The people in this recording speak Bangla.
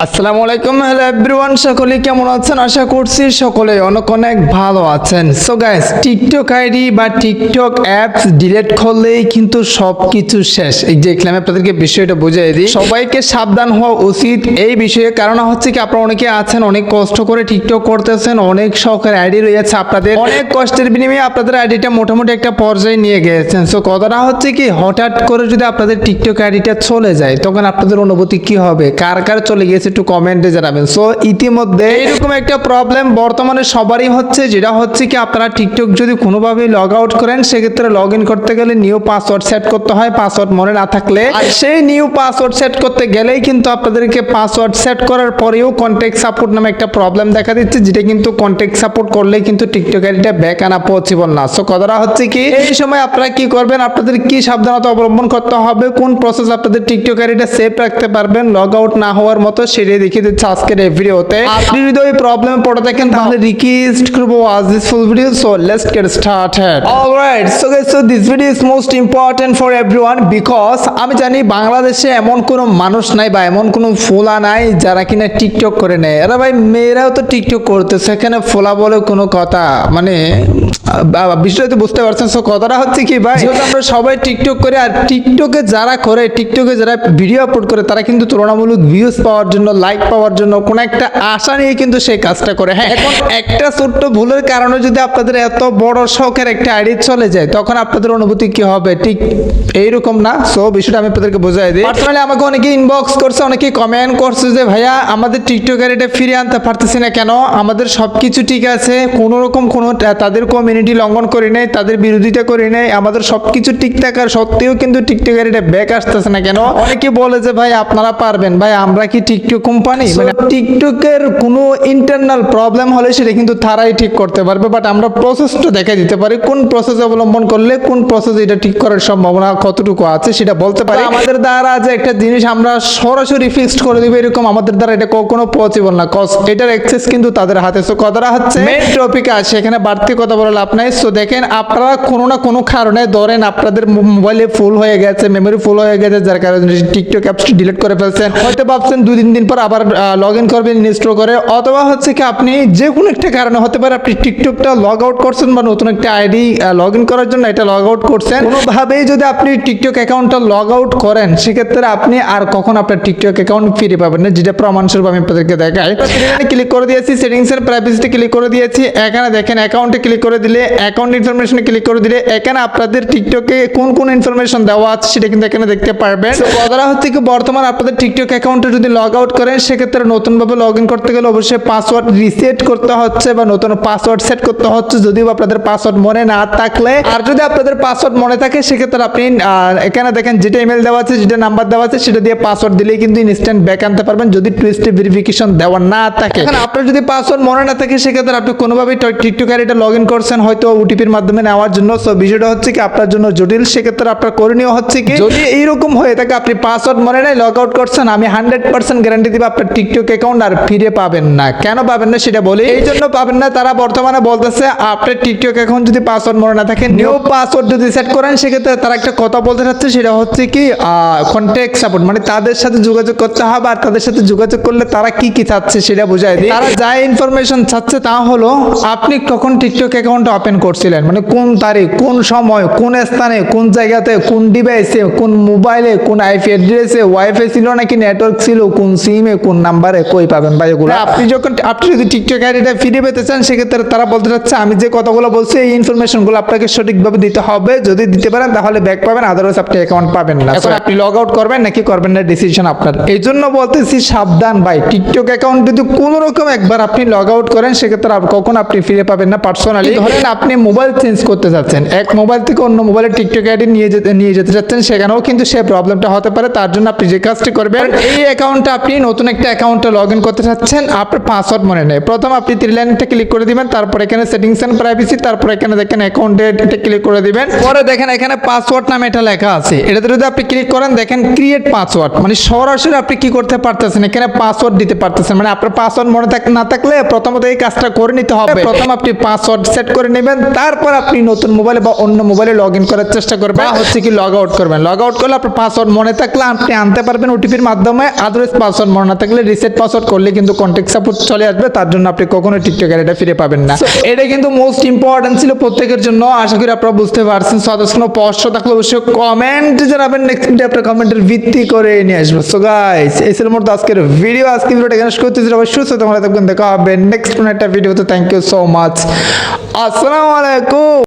আসসালামু আলাইকুম, হ্যালো এভরিওয়ান, সকলে কেমন আছেন? আশা করছি সকলে অনেক অনেক ভালো আছেন। সো গাইস, টিকটক আইডি বা টিকটক অ্যাপস ডিলিট করলেই কিন্তু সবকিছু শেষ। এই যে আমি আপনাদেরকে বিষয়টা বুঝিয়ে দিই, সবাইকে সাবধান হওয়া উচিত এই বিষয়ে। কারণ হচ্ছে কি, আপনারা অনেকে আছেন অনেক কষ্ট করে টিকটক করতেছেন, অনেক শখের আইডি রয়েছে আপনাদের, অনেক কষ্টের বিনিময়ে আপনাদের আইডিটা মোটামুটি একটা পর্যায়ে নিয়ে গেছেন। সো কথাটা হচ্ছে কি, হঠাৎ করে যদি আপনাদের টিকটক আইডিটা চলে যায় তখন আপনাদের অনুভূতি কি হবে? কার কার চলে গিয়েছে একটু কমেন্টে জানাবেন। সো ইতিমধ্যে এরকম একটা প্রবলেম বর্তমানে সবারই হচ্ছে, যেটা হচ্ছে কি, আপনারা টিকটক যদি কোনোভাবে লগ আউট করেন সেক্ষেত্রে লগ ইন করতে গেলে নিউ পাসওয়ার্ড সেট করতে হয়, পাসওয়ার্ড মনে না থাকলে। আর সেই নিউ পাসওয়ার্ড সেট করতে গেলেই কিন্তু আপনাদেরকে পাসওয়ার্ড সেট করার পরেও কন্ট্যাক্ট সাপোর্ট নামে একটা প্রবলেম দেখা দিচ্ছে, যেটা কিন্তু কন্ট্যাক্ট সাপোর্ট করলেই কিন্তু টিকটক আইডিটা ব্যাক আনা পসিবল না। সো কথাটা হচ্ছে কি, এই সময় আপনারা কি করবেন, আপনাদের কি সাবধানতা অবলম্বন করতে হবে, কোন প্রসেস আপনাদের টিকটক আইডিটা সেভ রাখতে পারবেন লগ আউট না হওয়ার মতো, সেটাই দেখিয়ে দিচ্ছে আজকের এই ভিডিওতে। আপনি যদি ওই প্রবলেমে পড়ে থাকেন তাহলে রিকোয়েস্ট করব watch this full video. So let's get started. Alright, so guys, so this video is most important for everyone, because আমি জানি বাংলাদেশে এমন কোনো মানুষ নাই বা এমন কোনো ফোলা নাই যারা কিনা টিকটক করে নেয়। আরে ভাই, মেয়েরাও তো টিকটক করতেছে, এখানে ফোলা বলে কোনো কথা, মানে বিষয়টা তো বুঝতে পারছেন। সো কথাটা হচ্ছে কি ভাই, যেহেতু আমরা সবাই টিকটক করে, আর টিকটকে যারা করে, টিকটকে যারা ভিডিও আপলোড করে, তারা কিন্তু তুলনামূলক ভিউজ পাওয়ার জন্য, লাইক পাওয়ার জন্য, কোনো একটা আশা নিয়ে কিন্তু সেই কাজটা করে। হ্যাঁ, এখন একটা ছোট্ট ভুলের কারণে যদি আপনাদের এত বড় শখের একটা আইডি চলে যায় তখন আপনাদের অনুভূতি কি হবে? ঠিক এইরকম না? সো বিষয়টা আমি আপনাদেরকে বোঝাই দিই। পার্সোনালি আমাকে অনেকে ইনবক্স করছে, অনেকে কমেন্ট করছে যে ভাইয়া আমাদের টিকটক আইডিটা ফিরে আনতে পারতেছি না কেন, আমাদের সবকিছু ঠিক আছে, কোনো রকম কোনো তাদের কমিউনিটি লঙ্ঘন করি নাই, তাদের বিরোধিতা করি নাই, আমাদের সবকিছু ঠিক থাকার সত্ত্বেও কিন্তু টিকটক আইডিটা ব্যাক আসতেছে না কেন? অনেকে বলে যে ভাই আপনারা পারবেন। ভাই, আমরা কি টিকটক কোম্পানি? মানে টিকটকের কোনো ইন্টারনাল প্রবলেম হলে সেটা কিন্তু তারাই ঠিক করতে পারবে, বাট আমরা প্রসেসটা দেখে দিতে পারি, কোন প্রসেস অবলম্বন করলে কোন প্রসেস এটা ঠিক করার সম্ভাবনা কতটুকু আছে সেটা বলতে পারি। আমাদের দ্বারা যে একটা জিনিস আমরা সরাসরি ফিক্সড করে দিব এরকম আমাদের দ্বারা এটা কখনো পসিবল না, কজ এটার অ্যাক্সেস কিন্তু তাদের হাতে। সো কথাটা হচ্ছে মেইন টপিকে আসে, এখানে বাড়তি কথা বলে লাভ নাই। সো দেখেন, আপনারা কোনো না কোনো কারণে ধরেন আপনাদের মোবাইলে ফুল হয়ে গেছে, মেমোরি ফুল হয়ে গেছে, যার কারণে টিকটক অ্যাপসটি ডিলিট করে ফেলছেন, হয়তো ভাবছেন 2-3 দিন পর আবার লগ ইন করবেন ইনস্টল করে, অথবা হচ্ছে কি আপনি যে কোনো একটা কারণে হতে পারে আপনি টিকটকটা লগ আউট করছেন বা নতুন একটা আইডি লগ ইন করার জন্য এটা লগ আউট করছেন। কোনোভাবেই যদি আপনি টিকটক অ্যাকাউন্টটা লগ আউট করেন সেক্ষেত্রে আপনি আর কখন আপনার টিকটক অ্যাকাউন্ট ফিরে পাবেন না, যেটা প্রমাণস্বরূপ আমি আপনাদেরকে দেখাই। ক্লিক করে দিয়েছি, সেটিংস এর প্রাইভেসিতে ক্লিক করে দিয়েছি, এখানে দেখেন অ্যাকাউন্টে ক্লিক করে দিলে, অ্যাকাউন্ট ইনফরমেশনে ক্লিক করে দিলে এখানে আপনাদের টিকটকে কোন কোন ইনফরমেশন দেওয়া আছে সেটা কিন্তু এখানে দেখতে পারবেন। কথাটা হচ্ছে কি, বর্তমান আপনাদের টিকটক অ্যাকাউন্টে যদি লগ আউট করেন সেক্ষেত্রে নতুনভাবে লগ ইন করতে গেলে অবশ্যই পাসওয়ার্ড রিসেট করতে হচ্ছে বা নতুন পাসওয়ার্ড সেট করতে হচ্ছে, যদিও আপনাদের পাসওয়ার্ড মনে না থাকলে। আর যদি আপনাদের পাসওয়ার্ড মনে থাকে সেক্ষেত্রে আপনি এখানে দেখেন যেটা ইমেল দেওয়া আছে, যেটা নাম্বার দেওয়া আছে সেটা দিয়ে পাসওয়ার্ড দিলেই কিন্তু ইনস্ট্যান্ট ব্যাক আনতে পারবেন, যদি টু স্টেপ ভেরিফিকেশন দেওয়া না থাকে। এখন আপনার যদি পাসওয়ার্ড মনে না থাকে সেক্ষেত্রে আপনি কোনোভাবেই টিকটক আইডিটা লগ ইন করছেন হয়তো ওটিপির মাধ্যমে নেওয়ার জন্য। সো বিষয়টা হচ্ছে কি আপনার জন্য জটিল, সেক্ষেত্রে আপনার করণীয় হচ্ছে কি, যদি এইরকম হয়ে থাকে আপনি পাসওয়ার্ড মনে নাই লগ আউট করছেন, আমি 100% গ্যারান্টি দিব আপনার টিকটক অ্যাকাউন্ট আর ফিরে পাবেন না। কেন পাবেন না সেটা বলি, এই জন্য পাবেন না, তারা বর্তমানে বলতেছে আপনার টিকটক অ্যাকাউন্ট যদি পাসওয়ার্ড মনে না থাকে, নিউ পাসওয়ার্ড যদি সেট করেন সেক্ষেত্রে তারা একটা কথা বলতে চাচ্ছে, সেটা হচ্ছে কি কন্ট্যাক্ট সাপোর্ট, মানে তাদের সাথে যোগাযোগ করতে হবে। আর তাদের সাথে যোগাযোগ করলে তারা কি কি চাচ্ছে সেটা বোঝায় দিই। তারা যা ইনফরমেশন চাচ্ছে তা হলো আপনি কখন টিকটক অ্যাকাউন্ট ওপেন করছিলেন, মানে কোন তারিখ, কোন সময়, কোন স্থানে, কোন জায়গাতে, কোন ডিভাইসে, কোন মোবাইলে, কোন আইপি অ্যাড্রেসে, ওয়াইফাই ছিল নাকি নেটওয়ার্ক ছিল, কোন সিমে, কোন নাম্বারে, কই পাবেন ভাই এগুলো। আপনি যদি টিকটক আইডিটা ফিরে পেতে চান সেক্ষেত্রে তারা বলতে চাচ্ছে আমি যে কথাগুলো বলছি এই ইনফরমেশনগুলো আপনাকে সঠিকভাবে দিতে হবে, যদি দিতে পারেন তাহলে ব্যাক পাবেন, আদারওয়াইজ আপনি অ্যাকাউন্ট পাবেন না। এখন আপনি লগ আউট করবেন নাকি করবেন না ডিসিশন আপনার। এই জন্য বলতেছি সাবধান ভাই, টিকটক অ্যাকাউন্ট যদি কোনো রকম একবার আপনি লগ আউট করেন সেক্ষেত্রে কখন আপনি ফিরে পাবেন না। পার্সোনালি ধরেন আপনি মোবাইল চেঞ্জ করতে যাচ্ছেন, এক মোবাইল থেকে অন্য মোবাইলে টিকটক আইডি নিয়ে যেতে চাচ্ছেন, সেখানেও কিন্তু সেই প্রবলেমটা হতে পারে। তার জন্য আপনি যে কাজটি করবেন, এই অ্যাকাউন্টটা আপনি নতুন একটা অ্যাকাউন্টে লগ ইন করতে চাচ্ছেন, আপনার পাসওয়ার্ড মনে নেই, প্রথম আপনি 3 লাইনটা ক্লিক করে দিবেন, তারপর এখানে সেটিংস এন্ড প্রাইভেসি, তারপর এখানে দেখেন অ্যাকাউন্টে এটা ক্লিক করে দিবেন, পরে দেখেন এখানে পাসওয়ার্ড নামে এটা লেখা আছে, এটাতে যদি আপনি ক্লিক করেন দেখেন ক্রিয়েট পাসওয়ার্ড, মানে সরাসরি আপনি কি করতে পারতেছেন, এখানে পাসওয়ার্ড দিতে পারতেছেন, মানে আপনার পাসওয়ার্ড মনে না থাকলে প্রথমত এই কাজটা করে নিতে হবে। প্রথম আপনি পাসওয়ার্ড সেট করে নেবেন, তারপর আপনি নতুন মোবাইলে বা অন্য মোবাইলে লগ ইন করার চেষ্টা করবেন, বা হচ্ছে কি লগ আউট করবেন। লগ আউট করলে আপনার পাসওয়ার্ড মনে থাকলে আপনি আনতে পারবেন ওটিপির মাধ্যমে, আদারওয়াইজ পাসওয়ার্ড মনে না থাকলে রিসেট পাসওয়ার্ড করলে কিন্তু কন্ট্যাক্ট সাপোর্ট চলে আসবে, তার জন্য আপনি কখনো টিকটক আইডিটা ফিরে পাবেন না। এটা কিন্তু মোস্ট ইম্পর্টেন্ট ছিল প্রত্যেকের জন্য, আশা করি আপনারা বুঝতে পারছেন। সদস্য কোনো প্রশ্ন থাকলে অবশ্যই কমেন্ট জানাবেন, নেক্সট ভিডিও আপনার কমেন্টের ভিত্তি করে নিয়ে আসবো। সো গাইস এই ছিল মোট আজকের ভিডিও। আজকে ভিডিওটা এখানে শেষ করতেছি, সবাই সুস্থ তোমরা থাকবেন, দেখা হবে নেক্সট কোনো একটা ভিডিওতে। থ্যাংক ইউ সো মাচ, আসসালামু আলাইকুম।